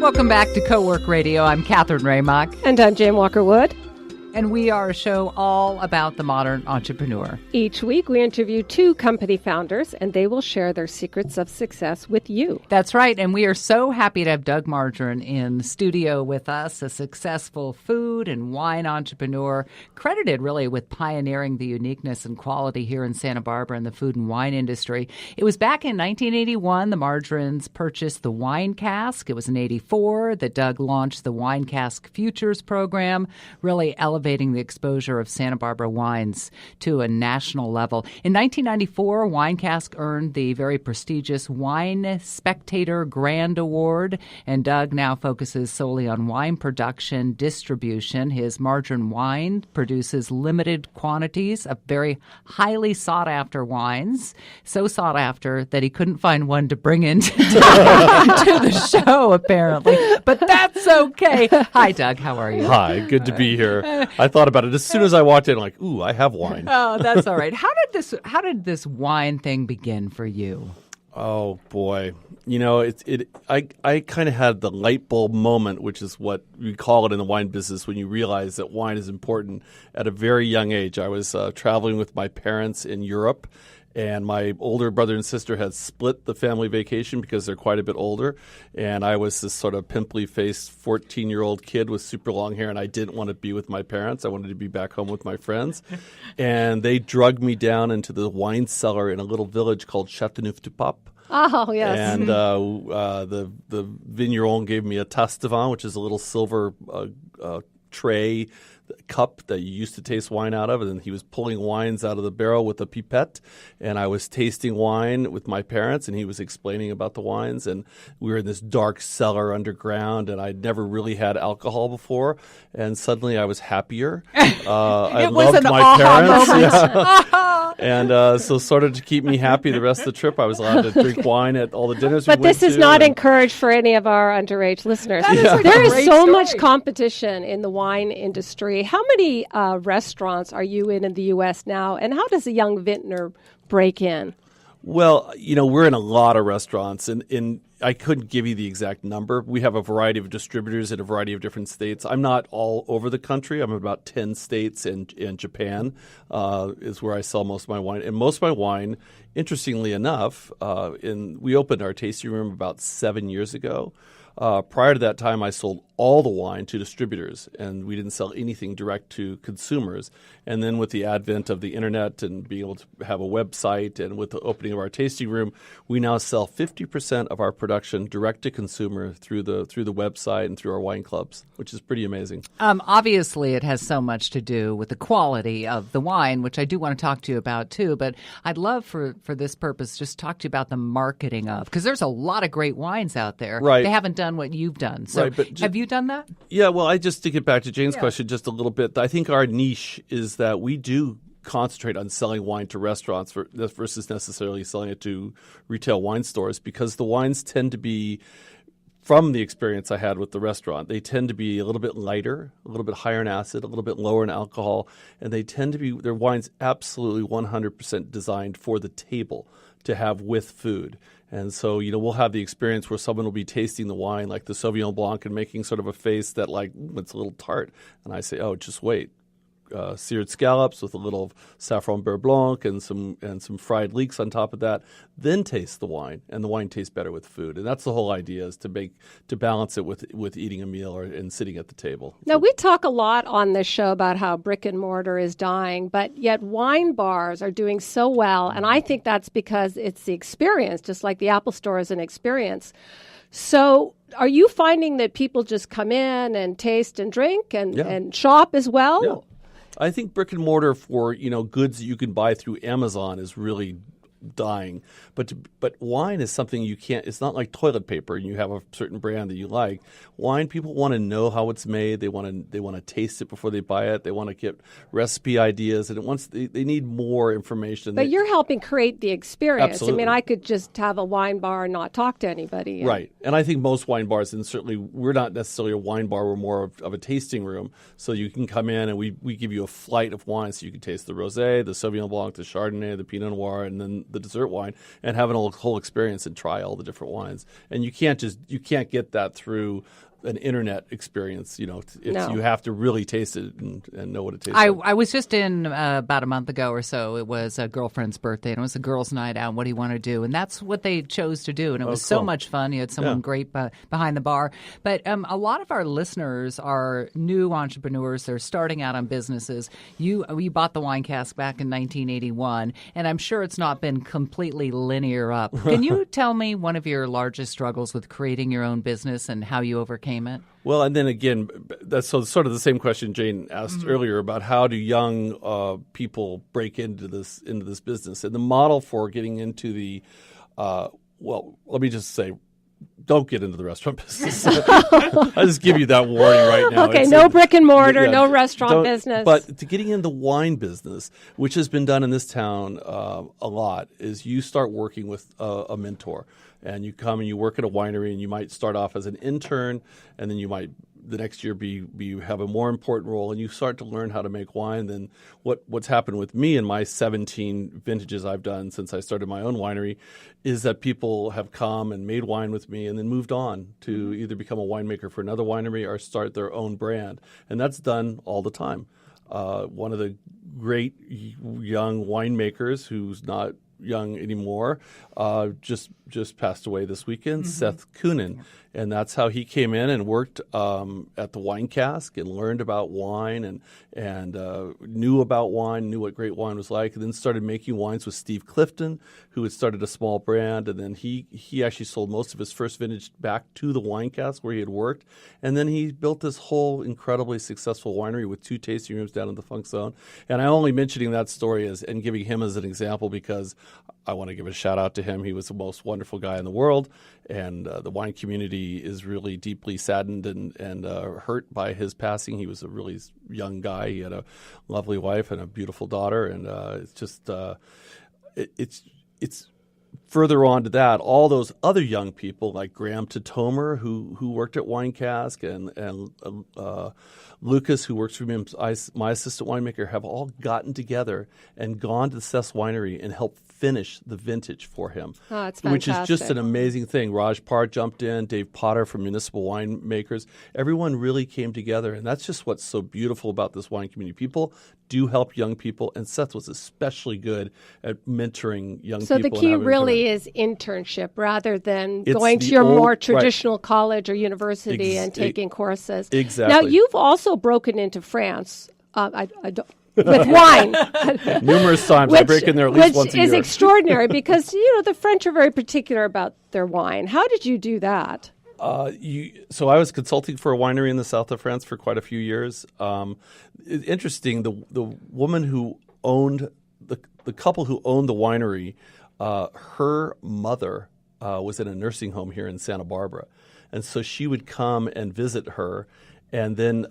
Welcome back to Co-Work Radio. I'm Catherine Raymock. And I'm Jane Walker-Wood. And we are a show all about the modern entrepreneur. Each week we interview two company founders, and they will share their secrets of success with you. That's right. And we are so happy to have Doug Margerum in studio with us, a successful food and wine entrepreneur, credited really with pioneering the uniqueness and quality here in Santa Barbara in the food and wine industry. It was back in 1981 the Margerums purchased the Wine Cask. It was in 84 that Doug launched the Wine Cask Futures program, really elevating the exposure of Santa Barbara wines to a national level. In 1994, Wine Cask earned the very prestigious Wine Spectator Grand Award, and Doug now focuses solely on wine production, distribution. His Margerum Wine produces limited quantities of very highly sought-after wines, so sought after that he couldn't find one to bring into to the show, apparently. But that's okay. Hi, Doug. How are you? Hi. Good to be here. I thought about it as soon as I walked in, like, ooh, I have wine. Oh, that's all right. How did this wine thing begin for you? Oh boy. You know, I kind of had the light bulb moment, which is what we call it in the wine business, when you realize that wine is important at a very young age. I was traveling with my parents in Europe, and my older brother and sister had split the family vacation because they're quite a bit older. And I was this sort of pimply-faced 14-year-old kid with super long hair, and I didn't want to be with my parents. I wanted to be back home with my friends. And they drugged me down into the wine cellar in a little village called Châteauneuf-du-Pape. Oh, yes. And the vigneron gave me a tasse de vin, which is a little silver tray cup that you used to taste wine out of, and he was pulling wines out of the barrel with a pipette, and I was tasting wine with my parents, and he was explaining about the wines, and we were in this dark cellar underground, and I'd never really had alcohol before, and suddenly I was happier. I loved my parents. Yeah. And so sort of to keep me happy the rest of the trip, I was allowed to drink wine at all the dinners we went to. But this is not encouraged for any of our underage listeners. There is so much competition in the wine industry. How many restaurants are you in the U.S. now, and how does a young vintner break in? Well, you know, we're in a lot of restaurants, and I couldn't give you the exact number. We have a variety of distributors in a variety of different states. I'm not all over the country. I'm in about 10 states, and Japan is where I sell most of my wine. And most of my wine, interestingly enough, we opened our tasting room about 7 years ago. Prior to that time, I sold all the wine to distributors, and we didn't sell anything direct to consumers. And then with the advent of the internet and being able to have a website, and with the opening of our tasting room, we now sell 50% of our production direct to consumer through the website and through our wine clubs, which is pretty amazing. Obviously, it has so much to do with the quality of the wine, which I do want to talk to you about too. But I'd love for this purpose just talk to you about the marketing of, because there's a lot of great wines out there. Right. They haven't done what you've done. So have you done that? Yeah, well, I just to get back to Jane's question just a little bit. I think our niche is that we do concentrate on selling wine to restaurants versus necessarily selling it to retail wine stores, because the wines tend to be, from the experience I had with the restaurant, they tend to be a little bit lighter, a little bit higher in acid, a little bit lower in alcohol, and they tend to be, their wine's absolutely 100% designed for the table to have with food. And so, you know, we'll have the experience where someone will be tasting the wine, like the Sauvignon Blanc, and making sort of a face that, like, it's a little tart. And I say, oh, just wait. Seared scallops with a little saffron beurre blanc and some fried leeks on top of that. Then taste the wine, and the wine tastes better with food. And that's the whole idea, is to balance it with eating a meal and sitting at the table. Now, we talk a lot on this show about how brick and mortar is dying, but yet wine bars are doing so well. And I think that's because it's the experience, just like the Apple Store is an experience. So are you finding that people just come in and taste and drink and shop as well? Yeah. I think brick and mortar for, you know, goods that you can buy through Amazon is really dying. But wine is something you can't – it's not like toilet paper and you have a certain brand that you like. Wine, people want to know how it's made. They want to taste it before they buy it. They want to get recipe ideas. And they need more information. But you're helping create the experience. Absolutely. I mean, I could just have a wine bar and not talk to anybody. Right. And I think most wine bars, and certainly we're not necessarily a wine bar. We're more of a tasting room. So you can come in and we give you a flight of wines so you can taste the rosé, the Sauvignon Blanc, the Chardonnay, the Pinot Noir, and then the dessert wine, and having a whole experience and try all the different wines. And you can't get that through an internet experience. No. You have to really taste it and know what it tastes like. I was just in about a month ago or so. It was a girlfriend's birthday, and it was a girls' night out. What do you want to do? And that's what they chose to do, and it was so much fun. You had someone great behind the bar. But a lot of our listeners are new entrepreneurs. They're starting out on businesses. You bought the wine cask back in 1981, and I'm sure it's not been completely linear up. Can you tell me one of your largest struggles with creating your own business and how you overcame it? Well, and then again, that's sort of the same question Jane asked earlier about how do young people break into this business. And the model for getting into the let me just say, don't get into the restaurant business. I just give you that warning right now. Okay, no brick and mortar, no restaurant business. But to getting in the wine business, which has been done in this town a lot, is you start working with a mentor. And you come and you work at a winery, and you might start off as an intern, and then you might the next year have a more important role, and you start to learn how to make wine. Then what's happened with me in my 17 vintages I've done since I started my own winery is that people have come and made wine with me and then moved on to either become a winemaker for another winery or start their own brand. And that's done all the time. One of the great young winemakers who's not young anymore, just passed away this weekend, Seth Kunin. Yeah. And that's how he came in and worked at the wine cask and learned about wine and knew about wine, knew what great wine was like, and then started making wines with Steve Clifton, who had started a small brand. And then he actually sold most of his first vintage back to the wine cask where he had worked. And then he built this whole incredibly successful winery with 2 tasting rooms down in the Funk Zone. And I'm only mentioning that story and giving him as an example because I want to give a shout out to him. He was the most wonderful guy in the world, and the wine community is really deeply saddened and hurt by his passing. He was a really young guy. He had a lovely wife and a beautiful daughter, and it's just it's further on to that. All those other young people like Graham Tatomer, who worked at Wine Cask, and Lucas, who works for me, my assistant winemaker, have all gotten together and gone to the Seth's Winery and helped finish the vintage for him. Oh, it's which fantastic. is just an amazing thing. Raj Parr jumped in, Dave Potter from Municipal Winemakers. Everyone really came together, and that's just what's so beautiful about this wine community. People do help young people, and Seth was especially good at mentoring young people. So the key really is internship rather than It's going to the your old- more traditional college or university and taking courses. Exactly. Now, you've also broken into France. I don't. With wine. Numerous times. I break in there at least once a year. Which is extraordinary because, the French are very particular about their wine. How did you do that? So I was consulting for a winery in the south of France for quite a few years. Interesting, the woman who owned, the couple who owned the winery, her mother was in a nursing home here in Santa Barbara. And so she would come and visit her, and then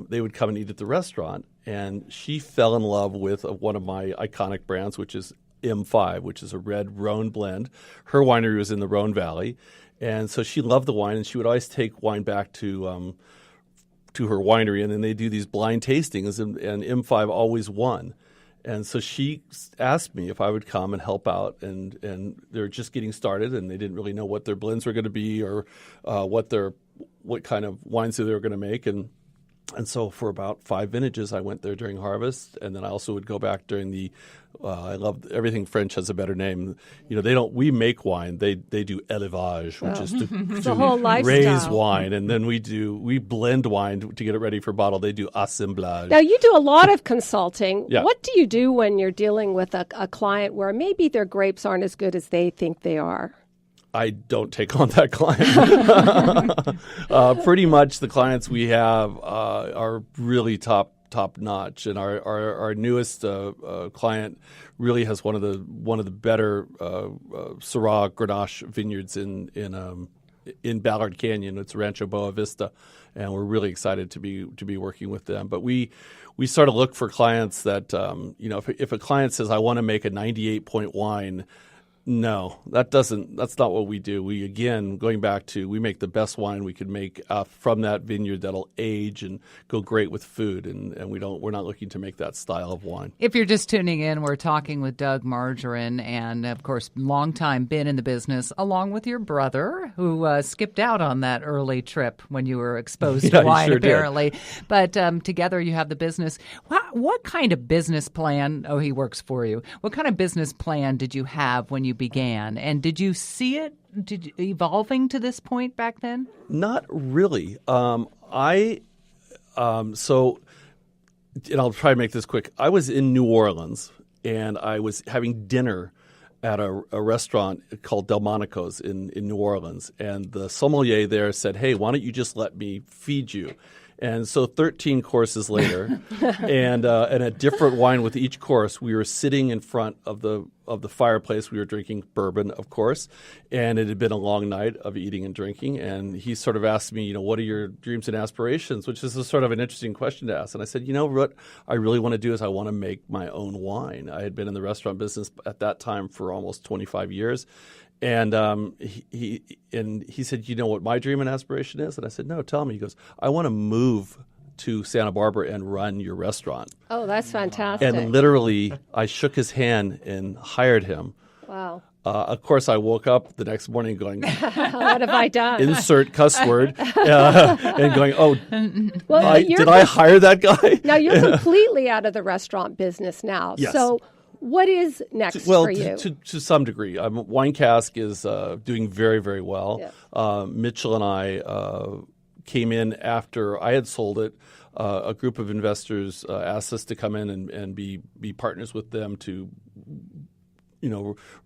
they would come and eat at the restaurant. And she fell in love with one of my iconic brands, which is M5, which is a red Rhone blend. Her winery was in the Rhone Valley. And so she loved the wine, and she would always take wine back to her winery, and then they do these blind tastings, and M5 always won. And so she asked me if I would come and help out, and they're just getting started, and they didn't really know what their blends were going to be or what kind of wines they were going to make. And so for about 5 vintages, I went there during harvest, and then I also would go back during the. I love everything French has a better name. We make wine. They do élevage, which is to whole raise wine, and then we blend wine to get it ready for bottle. They do assemblage. Now you do a lot of consulting. Yeah. What do you do when you're dealing with a client where maybe their grapes aren't as good as they think they are? I don't take on that client. Pretty much the clients we have are really top notch, and our newest client really has one of the better Syrah Grenache vineyards in Ballard Canyon. It's Rancho Boa Vista, and we're really excited to be working with them. But we sort of look for clients that if a client says I want to make a 98 point wine, No, that's not what we do. We, again, going back to, we make the best wine we could make from that vineyard that'll age and go great with food, and we're not looking to make that style of wine. If you're just tuning in, we're talking with Doug Margerum, and of course, long time been in the business, along with your brother, who skipped out on that early trip when you were exposed to wine, sure apparently. Did. But together you have the business. What kind of business plan? Oh, he works for you. What kind of business plan did you have when you began, and did you see it evolving to this point back then? Not really. So, and I'll try to make this quick. I was in New Orleans, and I was having dinner at a restaurant called Delmonico's in New Orleans, and the sommelier there said, "Hey, why don't you just let me feed you?" And so 13 courses later, and a different wine with each course, we were sitting in front of the fireplace. We were drinking bourbon, of course, and it had been a long night of eating and drinking. And he sort of asked me, what are your dreams and aspirations, which is sort of an interesting question to ask. And I said, what I really want to do is I want to make my own wine. I had been in the restaurant business at that time for almost 25 years. And he said, what my dream and aspiration is? And I said, no, tell me. He goes, I want to move to Santa Barbara and run your restaurant. Oh, that's fantastic. And literally, I shook his hand and hired him. Wow. Of course, I woke up the next morning going, what have I done? Insert cuss word, and going, well, did I hire that guy? Now, you're completely out of the restaurant business now. Yes. So what is next for you? To some degree. Wine Cask is doing very, very well. Yeah. Mitchell and I came in after I had sold it. A group of investors asked us to come in and be partners with them to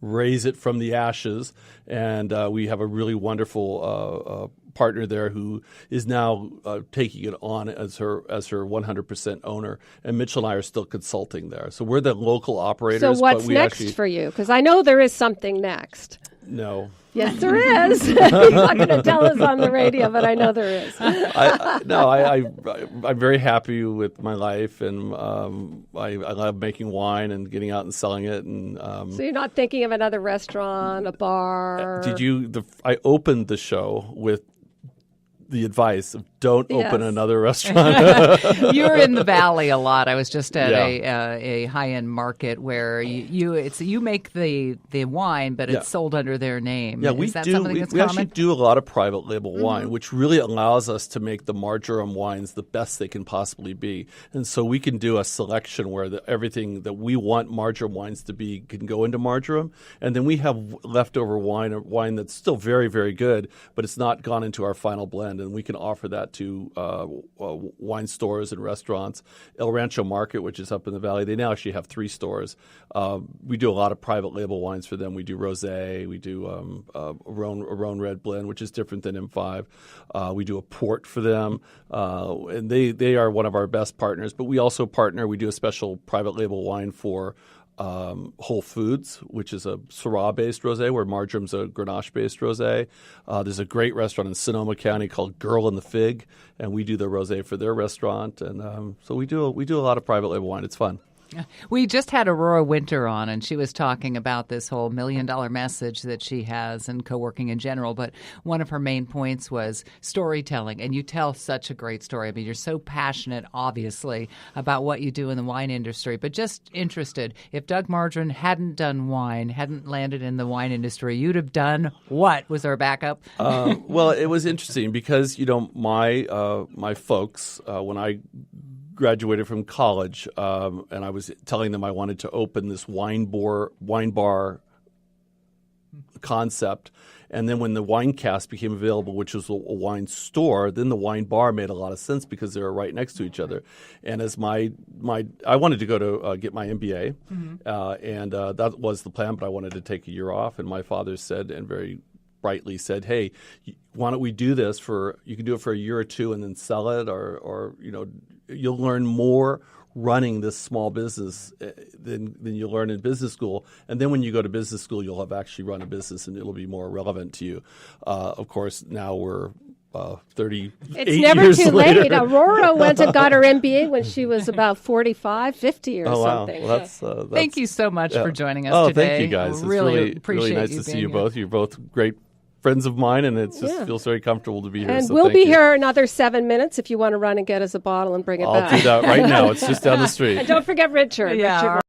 raise it from the ashes. And we have a really wonderful partner there who is now taking it on as her 100% owner. And Mitchell and I are still consulting there. So we're the local operators. So what's next for you? Because I know there is something next. No. Yes, there is. He's not going to tell us on the radio, but I know there is. I'm very happy with my life, and I love making wine and getting out and selling it. And so you're not thinking of another restaurant, a bar? I opened the show with the advice of don't open another restaurant. You're in the Valley a lot. I was just at a high-end market where you make the wine, but it's sold under their name. Yeah, Is that something that's common? Actually do a lot of private label wine, which really allows us to make the Margerum wines the best they can possibly be. And so we can do a selection where everything that we want Margerum wines to be can go into Margerum. And then we have leftover wine that's still very, very good, but it's not gone into our final blend. And we can offer that to wine stores and restaurants. El Rancho Market, which is up in the Valley, they now actually have 3 stores. We do a lot of private label wines for them. We do rosé. We do a Rhone Red blend, which is different than M5. We do a port for them, and they are one of our best partners. But we also partner. We do a special private label wine for Whole Foods, which is a Syrah-based rosé, where Margerum's a Grenache-based rosé. There's a great restaurant in Sonoma County called Girl and the Fig, and we do the rosé for their restaurant. And so we do a lot of private label wine. It's fun. We just had Aurora Winter on, and she was talking about this whole $1 million message that she has and co-working in general. But one of her main points was storytelling, and you tell such a great story. I mean, you're so passionate, obviously, about what you do in the wine industry. But just interested, if Doug Margerum hadn't done wine, hadn't landed in the wine industry, you'd have done what? Was there a backup? Well, it was interesting because, my folks, when I graduated from college, and I was telling them I wanted to open this wine bar concept. And then when the Wine Cask became available, which was a wine store, then the wine bar made a lot of sense because they were right next to each other. And as I wanted to go to get my MBA, and that was the plan, but I wanted to take a year off. And my father said, and very brightly said, "Hey, why don't we do this you can do it for a year or two and then sell it, or you'll learn more running this small business than you learn in business school. And then when you go to business school, you'll have actually run a business and it'll be more relevant to you." Of course, now we're 38 It's never years too later. late. Aurora went and got her MBA when she was about 45, 50 or Oh, wow. something. Well, that's, Thank you so much for joining us oh, today. thank you, guys. It's Really appreciate really nice you to see being you here. both. You're both great friends of mine, and it just Yeah. feels very comfortable to be here. And so we'll thank be you. here another 7 minutes if you want to run and get us a bottle and bring it I'll back. do that right now. It's just down the street. And don't forget Richard. Yeah. Richard